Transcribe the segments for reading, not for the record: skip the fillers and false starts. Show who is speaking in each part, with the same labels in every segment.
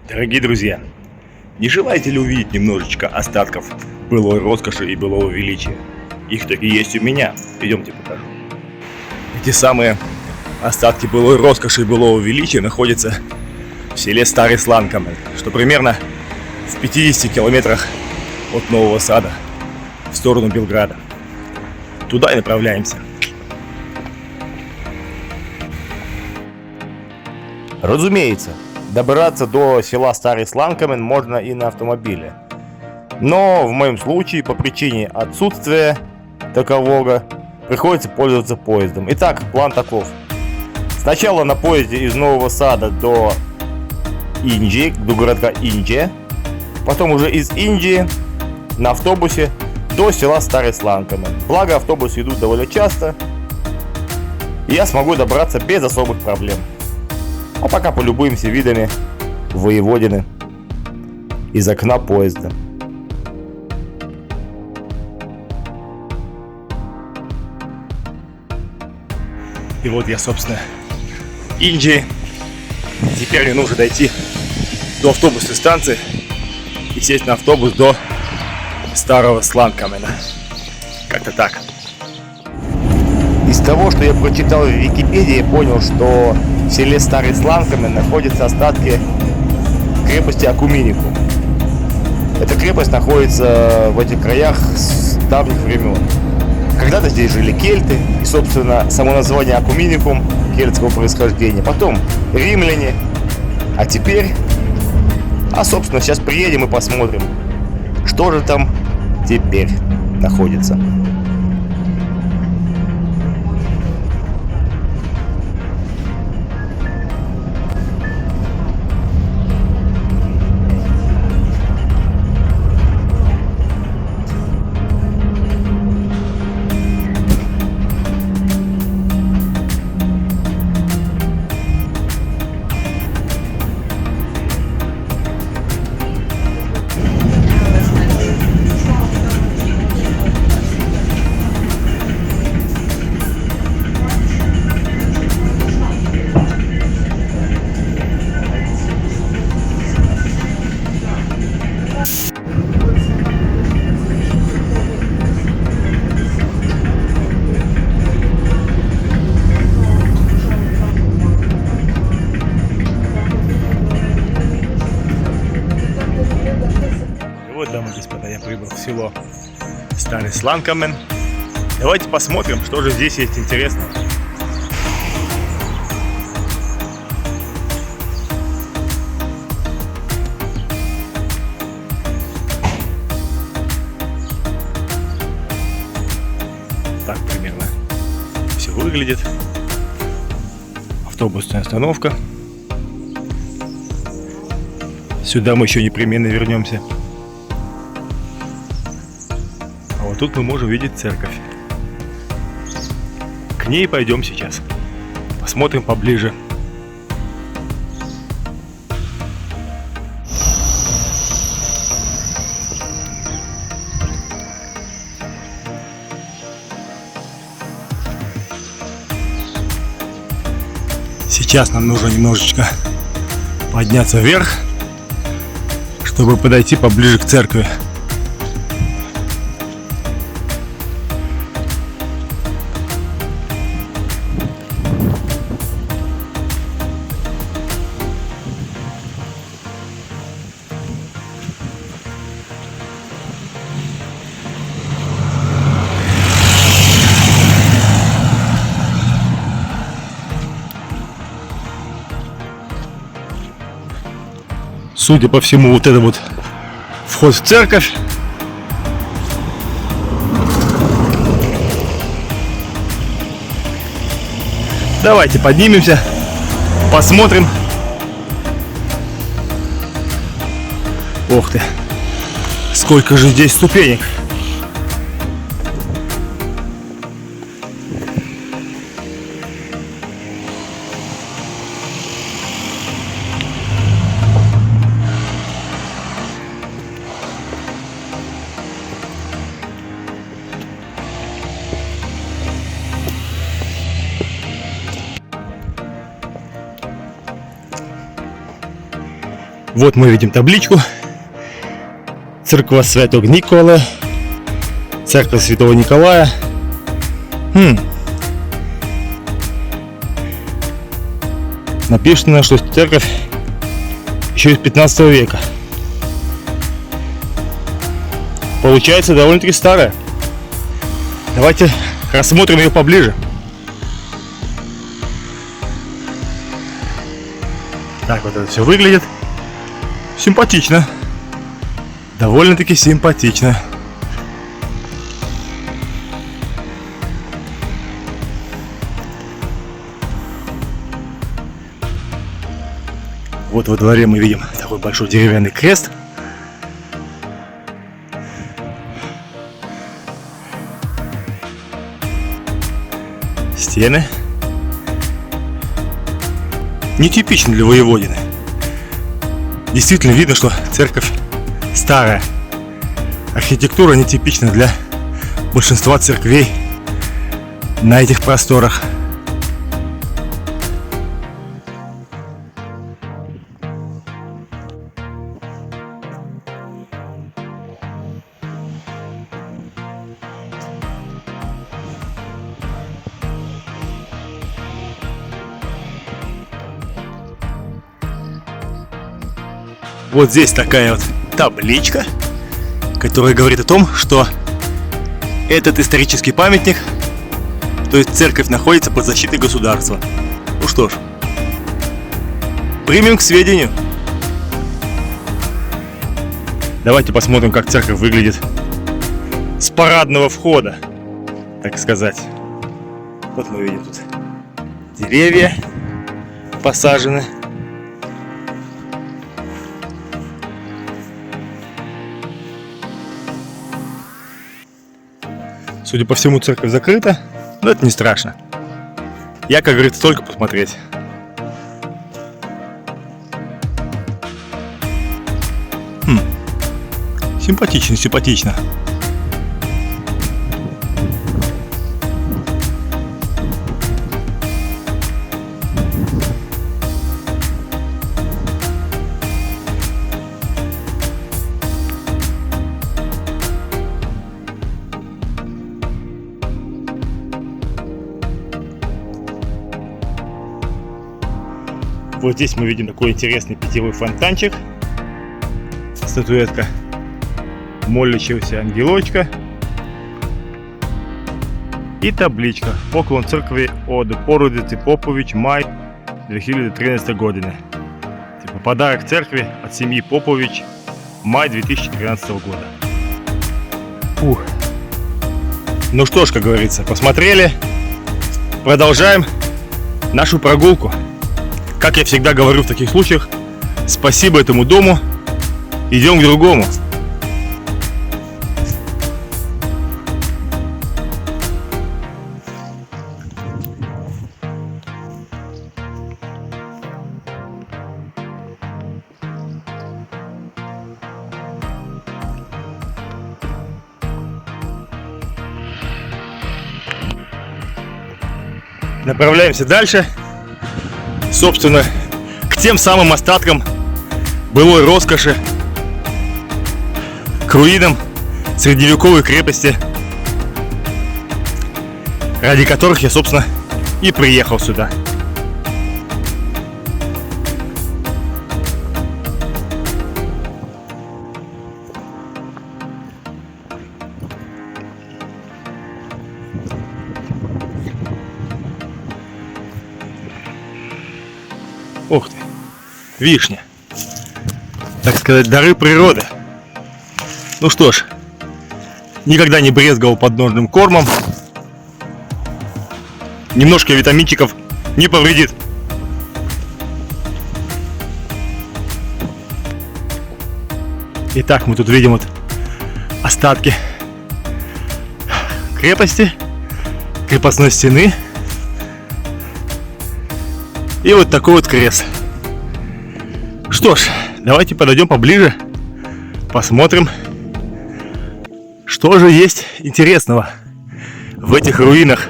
Speaker 1: Дорогие друзья, не желаете ли увидеть немножечко остатков былой роскоши и былого величия? Их таки есть у меня. Идемте покажу. Эти самые остатки былой роскоши и былого величия находятся в селе Старый Сланкамен, что примерно в 50 километрах от Нового Сада в сторону Белграда. Туда и направляемся. Разумеется, добраться до села Старый Сланкамен можно и на автомобиле. Но в моем случае, по причине отсутствия такового, приходится пользоваться поездом. Итак, план таков. Сначала на поезде из Нового Сада до Инджи, до городка Инджи. Потом уже из Инджи на автобусе до села Старый Сланкамен. Благо автобусы идут довольно часто, и я смогу добраться без особых проблем. А пока полюбуемся видами Воеводины из окна поезда. И вот я, собственно, Инджи. Теперь мне нужно дойти до автобусной станции и сесть на автобус до Старого Сланкамена. Как-то так. Из того, что я прочитал в Википедии, я понял, что в селе Старый Сланкамен находятся остатки крепости Акуминикум. Эта крепость находится в этих краях с давних времен. Когда-то здесь жили кельты, и, собственно, само название Акуминикум кельтского происхождения. Потом римляне, а теперь... собственно, сейчас приедем и посмотрим, что же там теперь находится. Вот, дамы и господа, я прибыл в село Старый Сланкамен. Давайте посмотрим, что же здесь есть интересного. Так примерно все выглядит. Автобусная остановка. Сюда мы еще непременно вернемся. А вот тут мы можем видеть церковь. К ней пойдем сейчас. Посмотрим поближе. Сейчас нам нужно немножечко подняться вверх, чтобы подойти поближе к церкви. Судя по всему, вот это вот вход в церковь. Давайте поднимемся, посмотрим. Ох ты, сколько же здесь ступенек. Вот мы видим табличку. Церковь Святого Никола. Церковь Святого Николая. Написано, что церковь еще из 15 века. Получается довольно-таки старая. Давайте рассмотрим ее поближе. Так вот это все выглядит. Симпатично. Довольно-таки симпатично. Вот во дворе мы видим такой большой деревянный крест. Стены. Нетипичны для Воеводины. Действительно видно, что церковь старая. Архитектура нетипична для большинства церквей на этих просторах. Вот здесь такая вот табличка, которая говорит о том, что этот исторический памятник, то есть церковь, находится под защитой государства. Ну что ж, примем к сведению. Давайте посмотрим, как церковь выглядит с парадного входа, так сказать. Вот мы видим тут деревья посажены. Судя по всему, церковь закрыта, но это не страшно. Я, как говорится, только посмотреть. Симпатично, симпатично. Вот здесь мы видим такой интересный питьевой фонтанчик. Статуэтка молящегося ангелочка. И табличка. Поклон церкви от Породиці Попович, май 2013 годины. Типа подарок церкви от семьи Попович, май 2013 года. Фух. Ну что ж, как говорится, посмотрели. Продолжаем нашу прогулку. Как я всегда говорю в таких случаях, спасибо этому дому, идем к другому. Направляемся дальше. Собственно, к тем самым остаткам былой роскоши, к руинам средневековой крепости, ради которых я, собственно, и приехал сюда. Ух ты, вишня. Так сказать, дары природы. Ну что ж, никогда не брезговал подножным кормом. Немножко витаминчиков не повредит. Итак, мы тут видим вот остатки крепости, крепостной стены. И вот такой вот крест. Что ж, давайте подойдем поближе, посмотрим, что же есть интересного в этих руинах.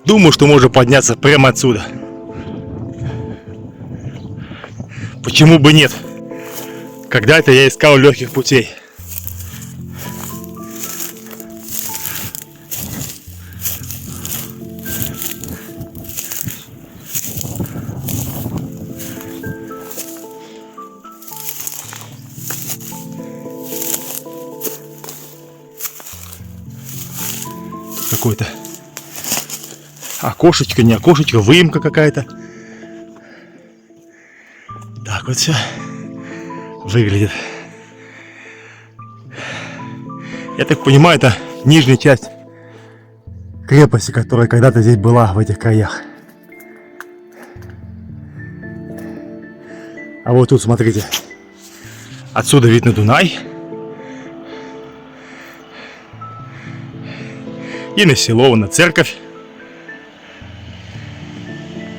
Speaker 1: Думаю, что можно подняться прямо отсюда. Почему бы нет? Когда-то я искал легких путей. Какое-то окошечко, не окошечко, выемка какая-то. Так вот все выглядит. Я так понимаю, это нижняя часть крепости, которая когда-то здесь была, в этих краях. А вот тут, смотрите, отсюда видно Дунай. И на село, на церковь.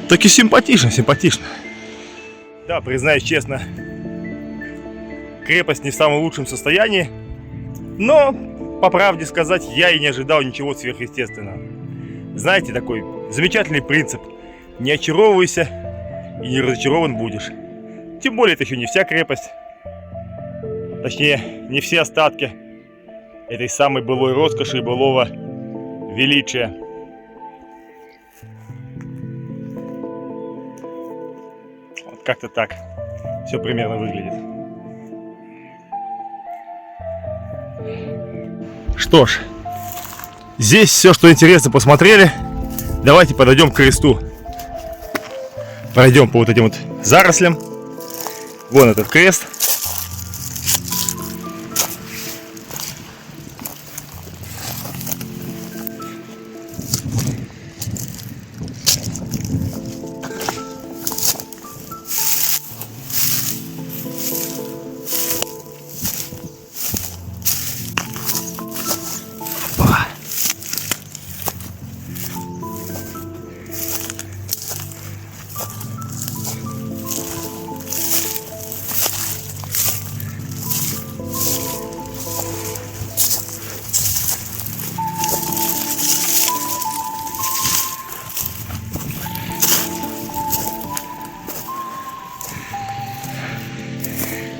Speaker 1: Так и симпатично, симпатично. Да, признаюсь честно, крепость не в самом лучшем состоянии. Но, по правде сказать, я и не ожидал ничего сверхъестественного. Знаете, такой замечательный принцип. Не очаровывайся и не разочарован будешь. Тем более, это еще не вся крепость. Точнее, не все остатки этой самой былой роскоши и былого величия. Вот как-то так все примерно выглядит. Что ж, здесь все, что интересно, посмотрели. Давайте подойдем к кресту. Пройдем по вот этим вот зарослям. Вон этот крест.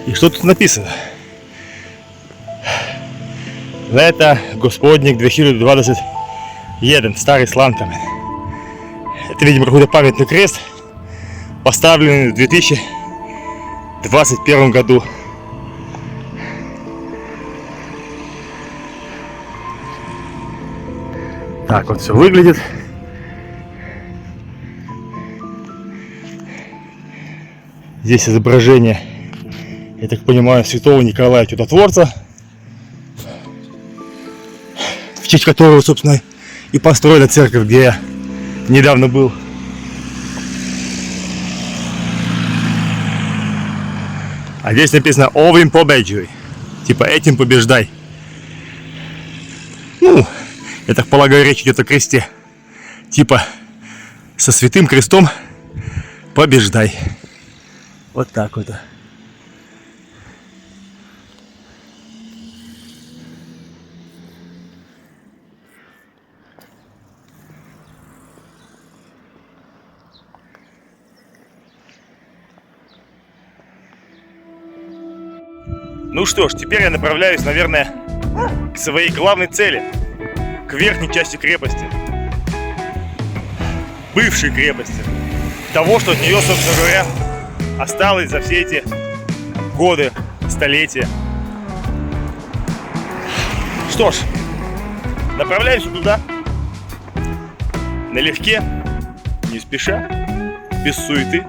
Speaker 1: И что тут написано? Лето Господник 2021, старый слантами. Это, видимо, какой-то памятный крест, поставленный в 2021 году. Так вот все выглядит. Здесь изображение, я так понимаю, святого Николая Чудотворца, в честь которого, собственно, и построена церковь, где я недавно был. А здесь написано «Овим победжуй», типа «этим побеждай». Ну, я так полагаю, речь идет о кресте. Типа со святым крестом побеждай. Вот так вот. Ну что ж, теперь я направляюсь, наверное, к своей главной цели. К верхней части крепости. Бывшей крепости. Того, что от нее, собственно говоря, осталось за все эти годы, столетия. Что ж, направляюсь туда. Налегке, не спеша, без суеты.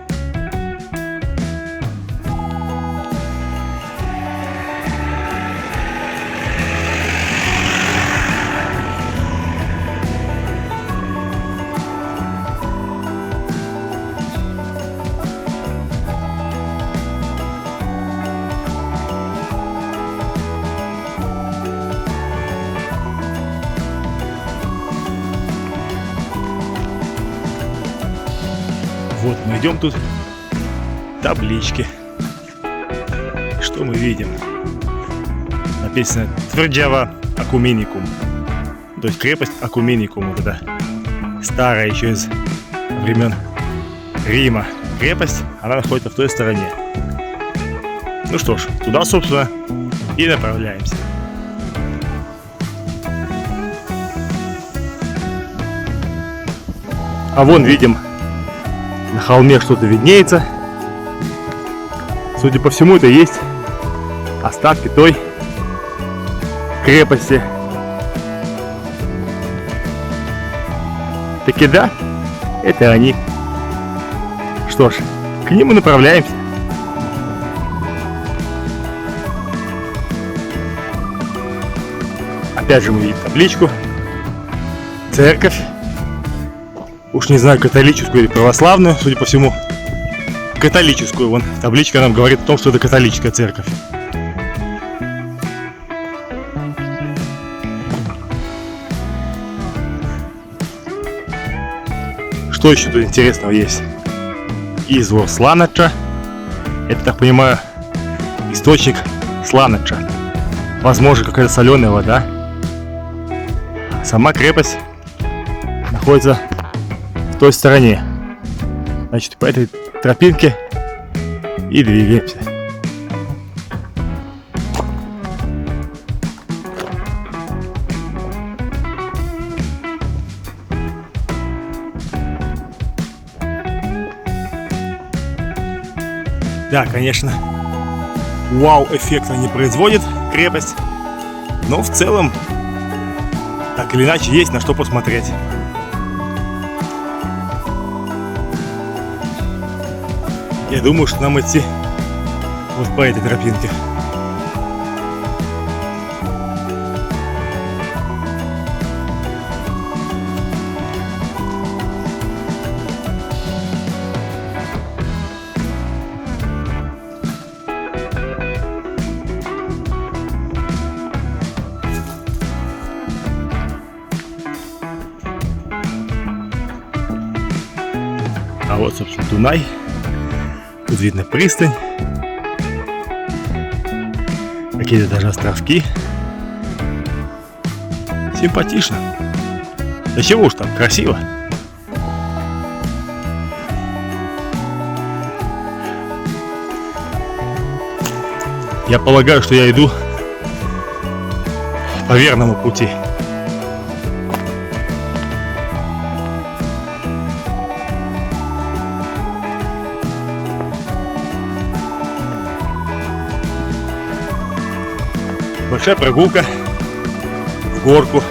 Speaker 1: Вот мы идем тут, таблички. Что мы видим? Написано Тверджава Акуменикум. То есть крепость Акуменикум. Вот это старая еще из времен Рима крепость, она находится в той стороне. Ну что ж, туда, собственно, и направляемся. А вон видим, на холме что-то виднеется. Судя по всему, это и есть остатки той крепости. Таки да, это они. Что ж, к ним мы направляемся. Опять же мы видим табличку. Церковь. Уж не знаю, католическую или православную, судя по всему, католическую. Вон табличка нам говорит о том, что это католическая церковь. Что еще тут интересного есть? Извор Сланача. Это, так понимаю, источник Сланача. Возможно, какая-то соленая вода. Сама крепость находится в той стороне. Значит, по этой тропинке и двигаемся. Да, конечно, вау-эффекта не производит крепость, но в целом, так или иначе, есть на что посмотреть. Я думаю, что нам идти вот по этой тропинке. А вот, собственно, Дунай. Тут видно пристань. Какие-то даже островки. Симпатично. Да чего уж там, красиво. Я полагаю, что я иду по верному пути. Большая прогулка в горку.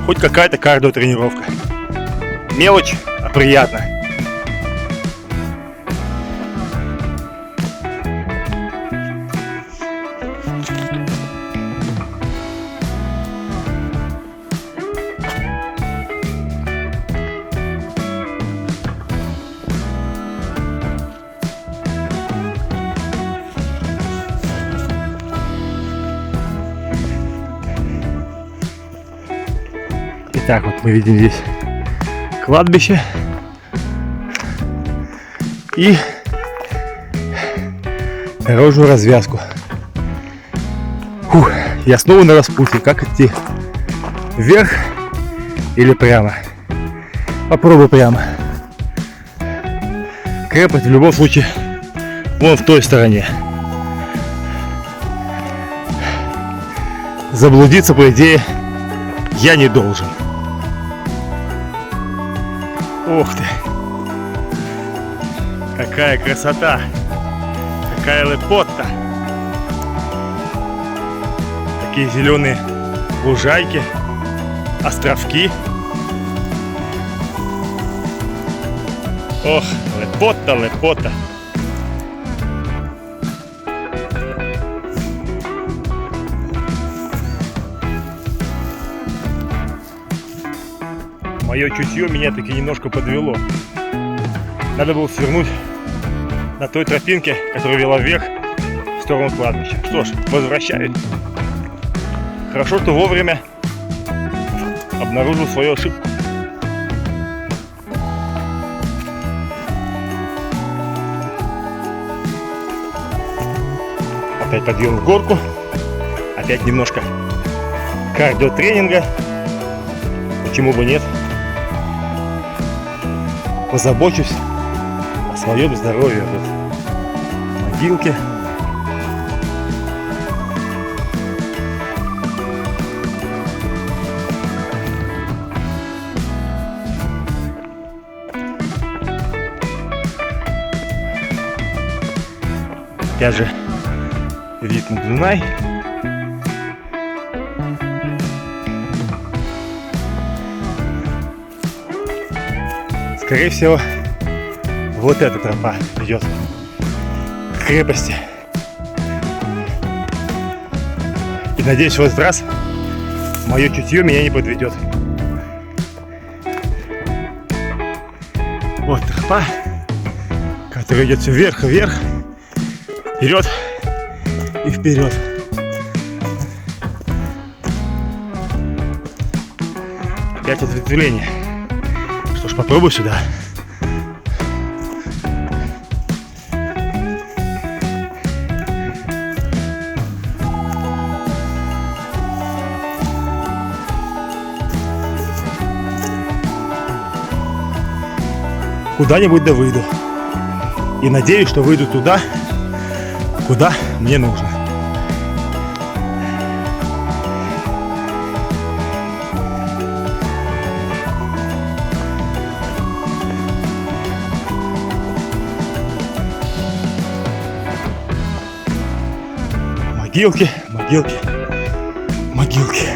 Speaker 1: Хоть какая-то кардиотренировка. Мелочь, а приятно. Итак, вот мы видим здесь кладбище и дорожную развязку. Фух, я снова на распутье. Как идти? Вверх или прямо? Попробуй прямо. Крепость в любом случае вон в той стороне. Заблудиться, по идее, я не должен. Ух ты! Какая красота! Какая лепотта! Такие зеленые лужайки, островки. Ох, лепотта, лепотта! Мое чутье меня таки немножко подвело. Надо было свернуть на той тропинке, которая вела вверх в сторону кладбища. Что ж, возвращаюсь. Хорошо, что вовремя обнаружил свою ошибку. Опять подъем в горку. Опять немножко кардиотренинга. Почему бы нет? Позабочусь о своем здоровье. Вот могилки. Опять же, вид на Дунай. Скорее всего, вот эта тропа ведет к крепости. И надеюсь, в этот раз мое чутье меня не подведет. Вот тропа, которая идет все вверх и вверх. Вперед и вперед. Опять ответвление. Что ж, попробуй сюда. Куда-нибудь да выйду. И надеюсь, что выйду туда, куда мне нужно. Могилки, могилки, могилки.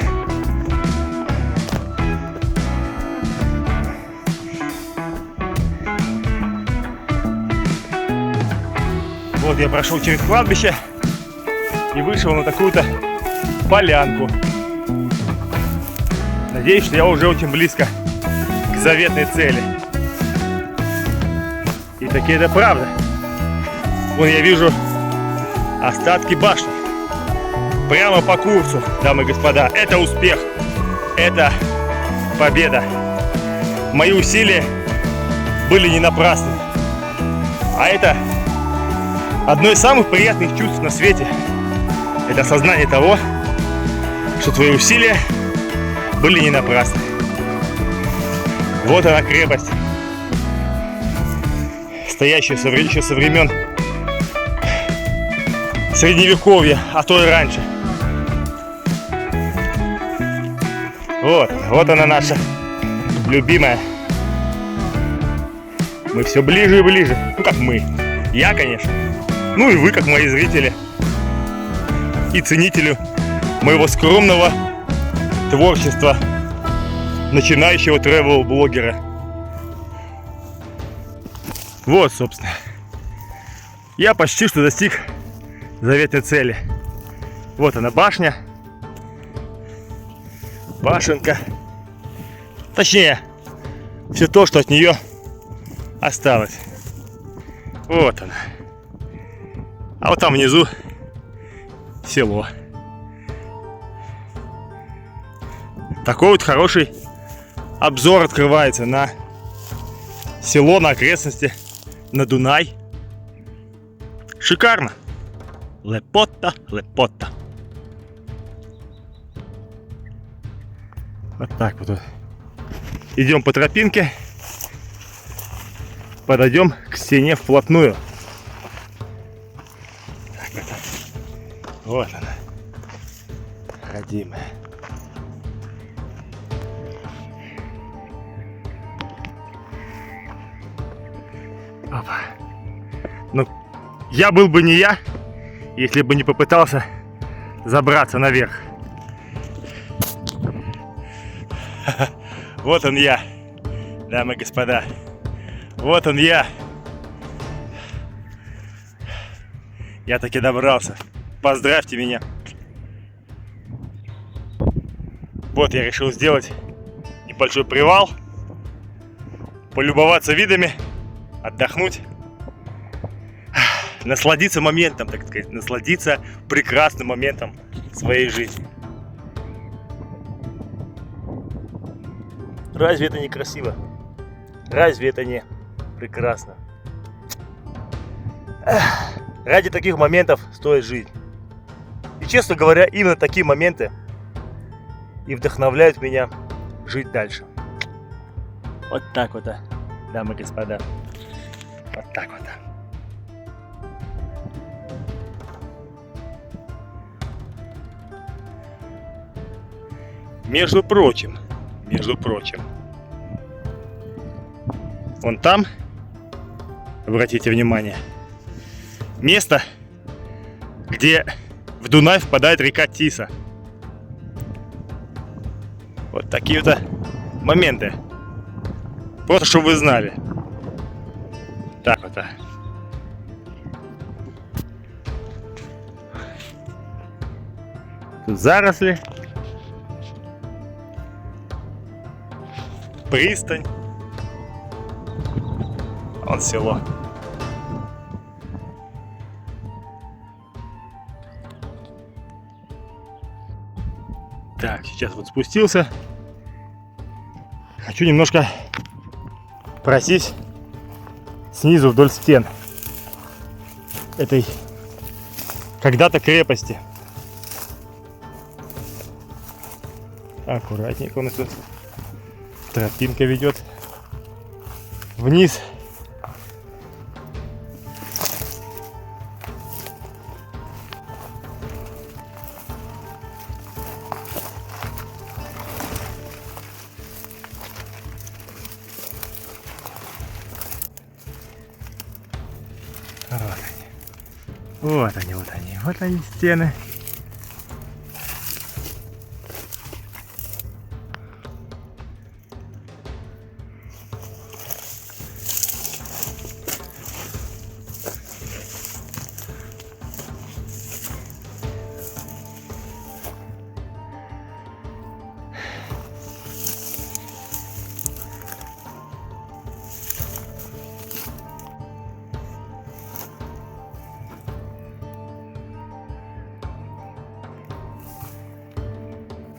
Speaker 1: Вот я прошел через кладбище и вышел на такую-то полянку. Надеюсь, что я уже очень близко к заветной цели. И таки это правда. Вон я вижу остатки башни. Прямо по курсу, дамы и господа. Это успех. Это победа. Мои усилия были не напрасны. А это одно из самых приятных чувств на свете. Это осознание того, что твои усилия были не напрасны. Вот она, крепость, стоящая еще со времен Средневековья, а то и раньше. Вот она, наша любимая. Мы все ближе и ближе. Ну как мы? Я, конечно. Ну и вы, как мои зрители и ценители моего скромного творчества начинающего тревел-блогера. Вот, собственно, я почти что достиг заветной цели. Вот она, башня, башенка, точнее, все то, что от нее осталось. Вот она. А вот там внизу село. Такой вот хороший обзор открывается на село, на окрестности, на Дунай. Шикарно. Лепота, лепота. Вот так вот. Идем по тропинке. Подойдем к стене вплотную. Так, вот она. Родимая. Опа. Ну, я был бы не я, если бы не попытался забраться наверх. Вот он я, дамы и господа. Вот он я. Я таки добрался. Поздравьте меня. Вот я решил сделать небольшой привал, полюбоваться видами, отдохнуть, насладиться моментом, так сказать, насладиться прекрасным моментом своей жизни. Разве это не красиво? Разве это не прекрасно? Ради таких моментов стоит жить. И, честно говоря, именно такие моменты и вдохновляют меня жить дальше. Вот так вот, дамы и господа. Вот так вот. Между прочим, вон там, обратите внимание, место, где в Дунай впадает река Тиса. Вот такие вот моменты. Просто чтобы вы знали. Так вот. Тут заросли. Пристань. Вон село. Так, сейчас вот спустился. Хочу немножко пройтись снизу вдоль стен этой когда-то крепости. Аккуратненько у нас тут тропинка ведет вниз. Вот они стены.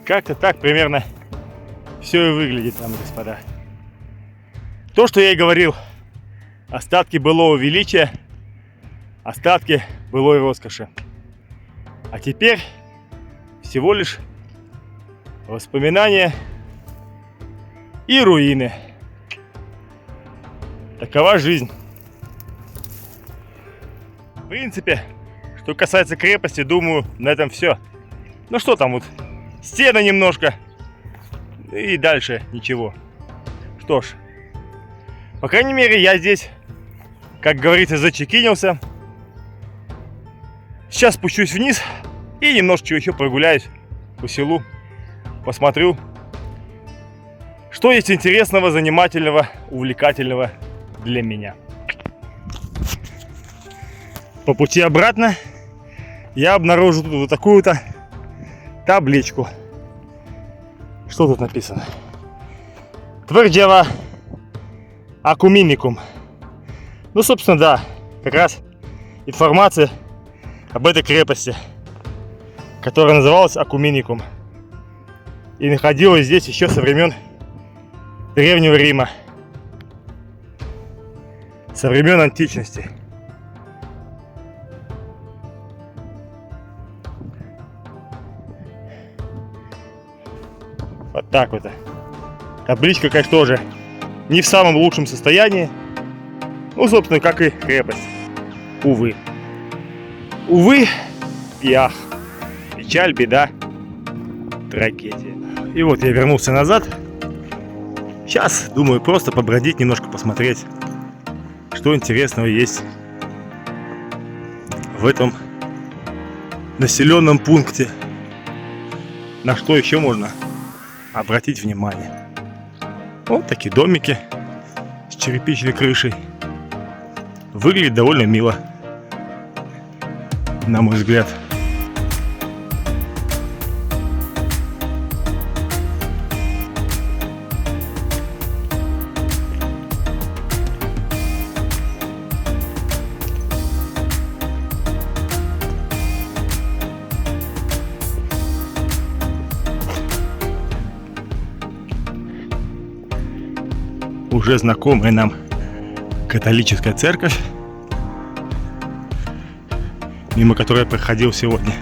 Speaker 1: Как-то так примерно все и выглядит, дамы и господа. То, что я и говорил, остатки былого величия, остатки былой роскоши. А теперь всего лишь воспоминания и руины. Такова жизнь. В принципе, что касается крепости, думаю, на этом все. Ну что там вот? Стены немножко. И дальше ничего. Что ж. По крайней мере, я здесь, как говорится, зачекинился. Сейчас спущусь вниз и немножечко еще прогуляюсь по селу. Посмотрю, что есть интересного, занимательного, увлекательного для меня. По пути обратно я обнаружил тут вот такую-то табличку. Что тут написано? Твердева Акумимикум. Ну, собственно, да, как раз информация об этой крепости, которая называлась Акумимикум и находилась здесь еще со времен Древнего Рима, со времен античности. Вот так вот. Табличка, конечно, тоже не в самом лучшем состоянии. Ну, собственно, как и крепость. Увы. Увы и ах. Печаль, беда, трагедия. И вот я вернулся назад. Сейчас, думаю, просто побродить, немножко посмотреть, что интересного есть в этом населенном пункте. На что еще можно обратить внимание. Вот такие домики с черепичной крышей. Выглядит довольно мило, на мой взгляд. Уже знакомая нам католическая церковь, мимо которой я проходил сегодня.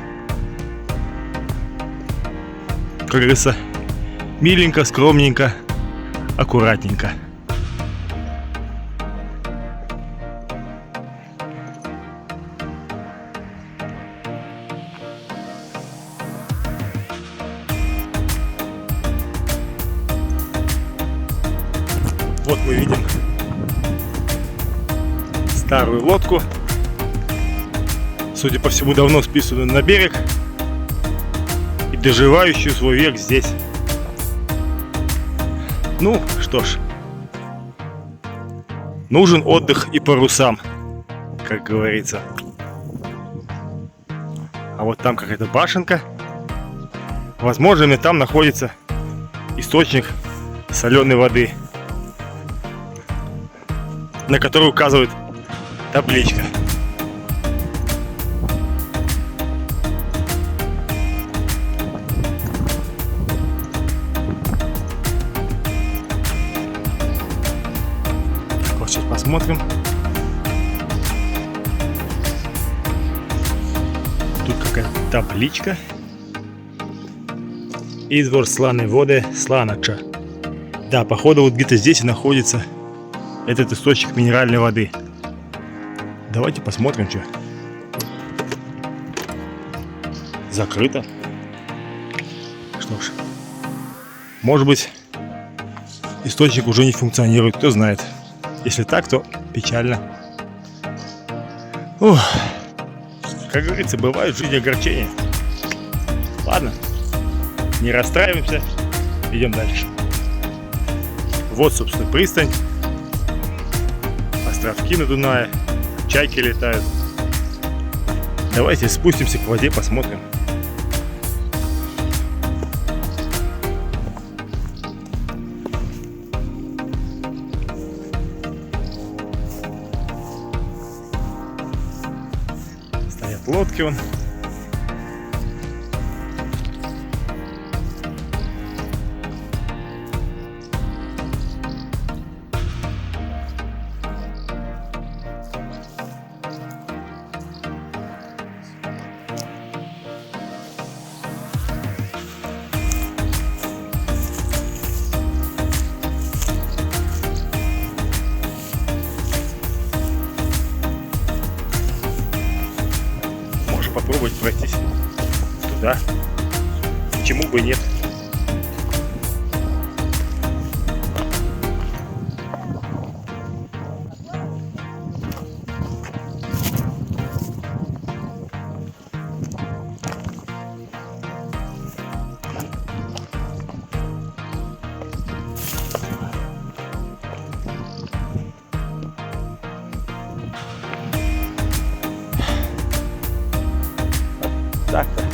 Speaker 1: Как говорится, Миленько, скромненько, аккуратненько. Вот мы видим старую лодку, судя по всему, давно списанную на берег и доживающую свой век здесь. Ну, что ж, нужен отдых и парусам, как говорится. А вот там какая-то башенка. Возможно, там находится источник соленой воды, на который указывает табличка. Так, вот сейчас посмотрим. Тут какая-то табличка. Извор сланой воды Сланача. Да, походу вот где-то здесь и находится этот источник минеральной воды. Давайте посмотрим, что. Закрыто. Что ж, может быть, источник уже не функционирует, кто знает. Если так, то печально. Ух. Как говорится, бывают в жизни огорчения. Ладно, не расстраиваемся, идем дальше. Вот, собственно, пристань. Островки на Дунае, чайки летают. Давайте спустимся к воде, посмотрим. Стоят лодки вон. Попробовать пройтись туда. Почему бы и нет? Так-то.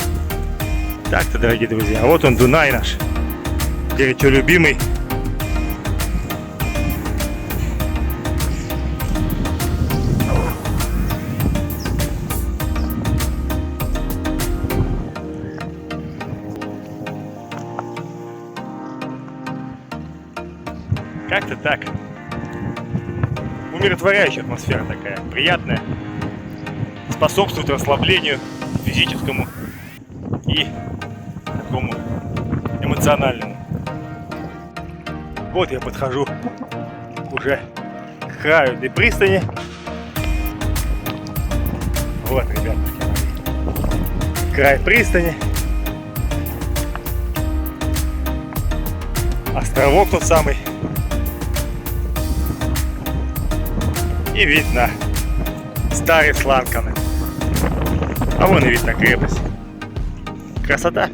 Speaker 1: Так-то, дорогие друзья. Вот он, Дунай наш. Горячо любимый. Как-то так. Умиротворяющая атмосфера такая. Приятная. Способствует расслаблению физическому и такому эмоциональному. Вот я подхожу уже к краю этой пристани. Вот, ребятушки, край пристани. Островок тот самый. И вид на старый Сланканы. А вон и вид на крепость. Красота.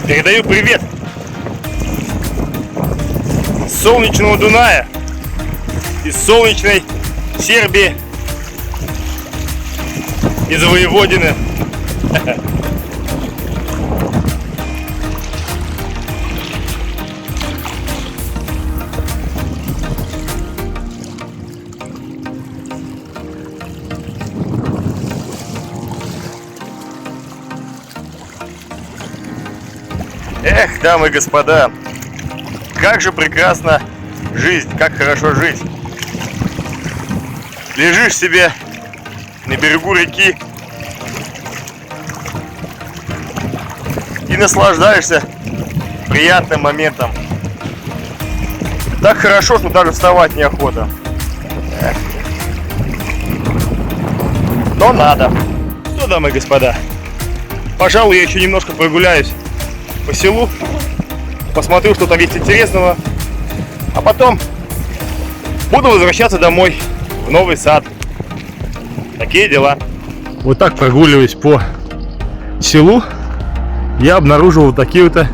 Speaker 1: Передаю привет с солнечного Дуная, из солнечной Сербии, из Воеводины. Эх, дамы и господа, как же прекрасна жизнь, как хорошо жить. Лежишь себе на берегу реки и наслаждаешься приятным моментом. Так хорошо, что даже вставать неохота. Но надо. Ну, дамы и господа, пожалуй, я еще немножко прогуляюсь по селу, посмотрю, что там есть интересного, а потом буду возвращаться домой, в новый сад. Такие дела. Вот так, прогуливаясь по селу, я обнаружил вот такие вот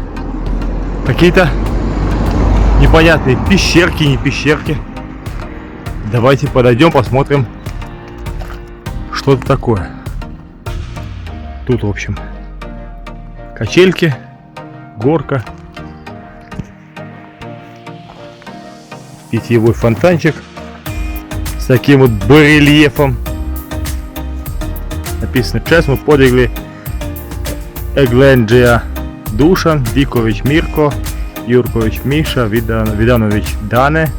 Speaker 1: какие-то непонятные пещерки, не пещерки. Давайте подойдем, посмотрим, что это такое. Тут, в общем, качельки, горка, питьевой фонтанчик с таким вот барельефом. Написано: "Час мы подвигли Егленджія Душан, Дікович Мірко, Юркович Миша, Виданович Дане,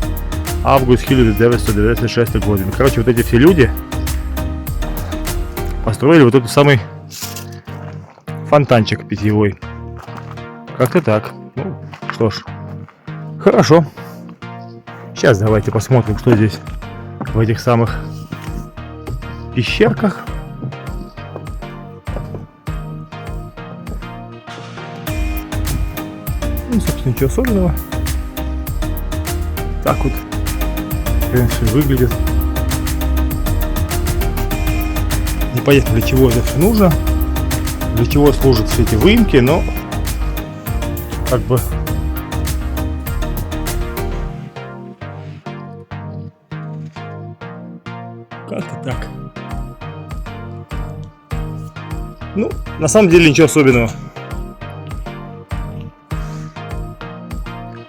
Speaker 1: август 1996 года". Короче, вот эти все люди построили вот этот самый фонтанчик питьевой. Как-то так. Ну, что ж, хорошо. Сейчас давайте посмотрим, что здесь в этих самых пещерках. Ну, собственно, ничего особенного. Так вот, в принципе, выглядит. Непонятно, для чего это все нужно, для чего служат все эти выемки, но как бы как-то так. Ну, на самом деле ничего особенного.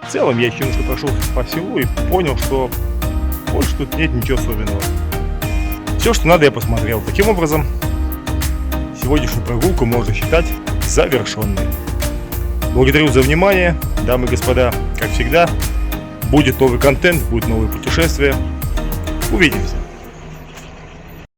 Speaker 1: В целом я еще немножко прошел по селу и понял, что больше тут нет ничего особенного. Все, что надо, я посмотрел. Таким образом, сегодняшнюю прогулку можно считать завершенной. Благодарю за внимание, дамы и господа. Как всегда, будет новый контент, будет новые путешествия. Увидимся.